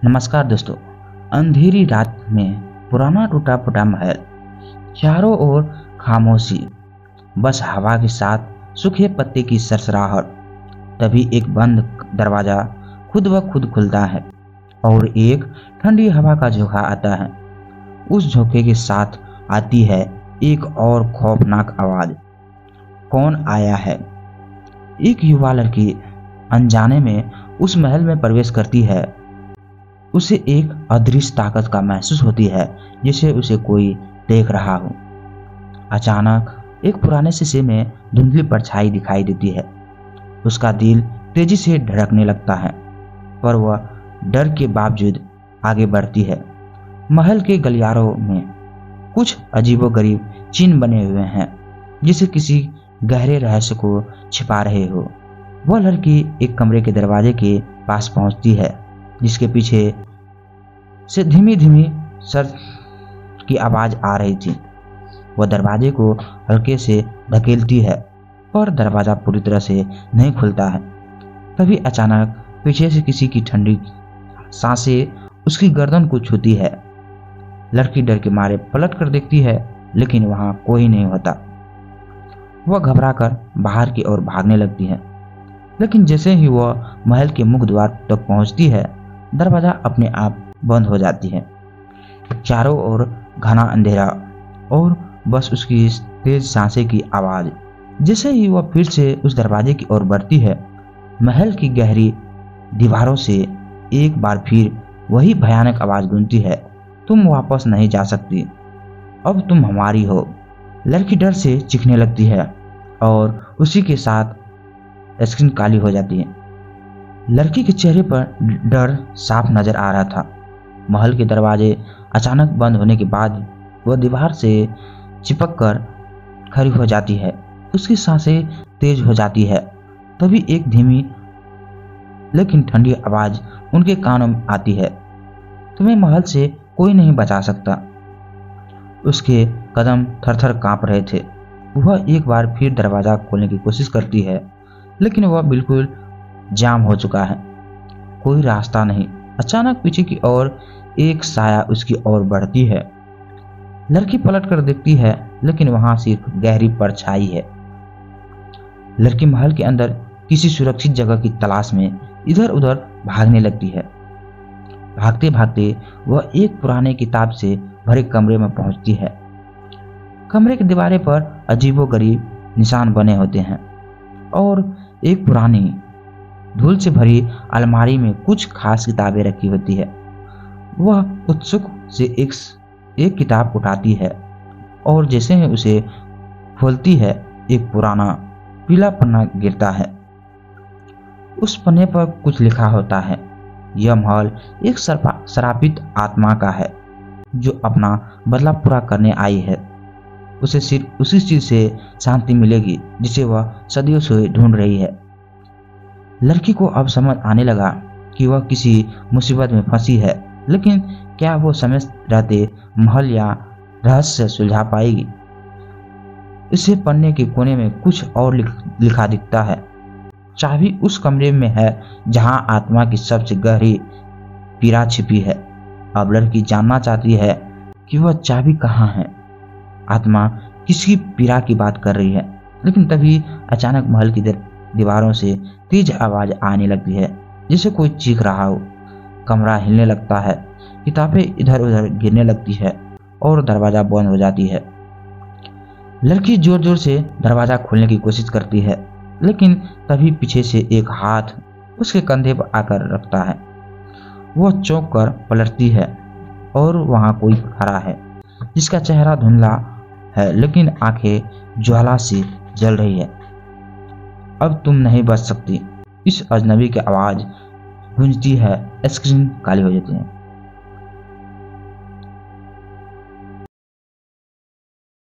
नमस्कार दोस्तों। अंधेरी रात में पुराना टूटा फूटा महल, चारों ओर खामोशी, बस हवा के साथ सूखे पत्ते की सरसराहट। तभी एक बंद दरवाजा खुद ब खुद खुलता है और एक ठंडी हवा का झोंका आता है। उस झोंके के साथ आती है एक और खौफनाक आवाज। कौन आया है? एक युवा लड़की अनजाने में उस महल में प्रवेश करती है। उसे एक अदृश्य ताकत का महसूस होती है, जैसे उसे कोई देख रहा हो। अचानक एक पुराने शीशे में धुंधली परछाई दिखाई देती है। उसका दिल तेजी से धड़कने लगता है, पर वह डर के बावजूद आगे बढ़ती है। महल के गलियारों में कुछ अजीबोगरीब चिन्ह बने हुए हैं, जिसे किसी गहरे रहस्य को छिपा रहे हो। वह लड़की एक कमरे के दरवाजे के पास पहुंचती है, जिसके पीछे से धीमी धीमी सर की आवाज आ रही थी। वह दरवाजे को हल्के से धकेलती है, पर दरवाजा पूरी तरह से नहीं खुलता है। तभी अचानक पीछे से किसी की ठंडी सांसें उसकी गर्दन को छूती है। लड़की डर के मारे पलट कर देखती है, लेकिन वहां कोई नहीं होता। वह घबराकर बाहर की ओर भागने लगती है, लेकिन जैसे ही वह महल के मुख्य द्वार तक पहुंचती है, दरवाजा अपने आप बंद हो जाती है। चारों ओर घना अंधेरा और बस उसकी तेज सांसें की आवाज। जैसे ही वह फिर से उस दरवाजे की ओर बढ़ती है, महल की गहरी दीवारों से एक बार फिर वही भयानक आवाज गूंजती है, तुम वापस नहीं जा सकती, अब तुम हमारी हो। लड़की डर से चीखने लगती है और उसी के साथ स्क्रीन काली हो जाती है। लड़की के चेहरे पर डर साफ नजर आ रहा था। महल के दरवाजे अचानक बंद होने के बाद वह दीवार से चिपक कर खड़ी हो जाती है। उसकी सांसें तेज हो जाती है। तभी एक धीमी लेकिन ठंडी आवाज उनके कानों में आती है, तुम्हें महल से कोई नहीं बचा सकता। उसके कदम थरथर कांप रहे थे। वह एक बार फिर दरवाजा खोलने की कोशिश करती है, लेकिन वह बिल्कुल जाम हो चुका है, कोई रास्ता नहीं। अचानक पीछे की ओर एक साया उसकी ओर बढ़ती है। लड़की पलट कर देखती है, लेकिन वहां सिर्फ गहरी परछाई है। लड़की महल के अंदर किसी सुरक्षित जगह की तलाश में इधर उधर भागने लगती है। भागते भागते वह एक पुराने किताब से भरे कमरे में पहुंचती है। कमरे की दीवारें पर अजीबोगरीब निशान बने होते हैं और एक पुरानी धूल से भरी अलमारी में कुछ खास किताबें रखी होती है। वह उत्सुक से एक किताब उठाती है और जैसे ही उसे खोलती है, एक पुराना पीला पन्ना गिरता है। उस पन्ने पर कुछ लिखा होता है, यह महल एक श्रापित आत्मा का है जो अपना बदला पूरा करने आई है। उसे सिर्फ उसी चीज से शांति मिलेगी जिसे वह सदियों से ढूंढ रही है। लड़की को अब समझ आने लगा कि वह किसी मुसीबत में फंसी है, लेकिन क्या वो समय रहते महल या रहस्य सुलझा पाएगी? इसे पन्ने के कोने में कुछ और लिखा दिखता है, चाबी उस कमरे में है जहां आत्मा की सबसे गहरी पीड़ा छिपी है। अब लड़की जानना चाहती है कि वह चाबी कहाँ है। आत्मा किसकी पीड़ा की बात कर रही है, लेकिन तभी अचानक महल की दीवारों से तेज आवाज आने लगती है, जैसे कोई चीख रहा हो। कमरा हिलने लगता है, किताबें इधर उधर गिरने लगती है और दरवाजा बंद हो जाती है। लड़की जोर जोर से दरवाजा खोलने की कोशिश करती है, लेकिन तभी पीछे से एक हाथ उसके कंधे पर आकर रखता है। वह चौंक कर पलटती है और वहां कोई खड़ा है, जिसका चेहरा धुंधला है, लेकिन आंखें ज्वाला से जल रही है। अब तुम नहीं बच सकती, इस अजनबी की आवाज गूंजती है। स्क्रीन काली हो जाती है।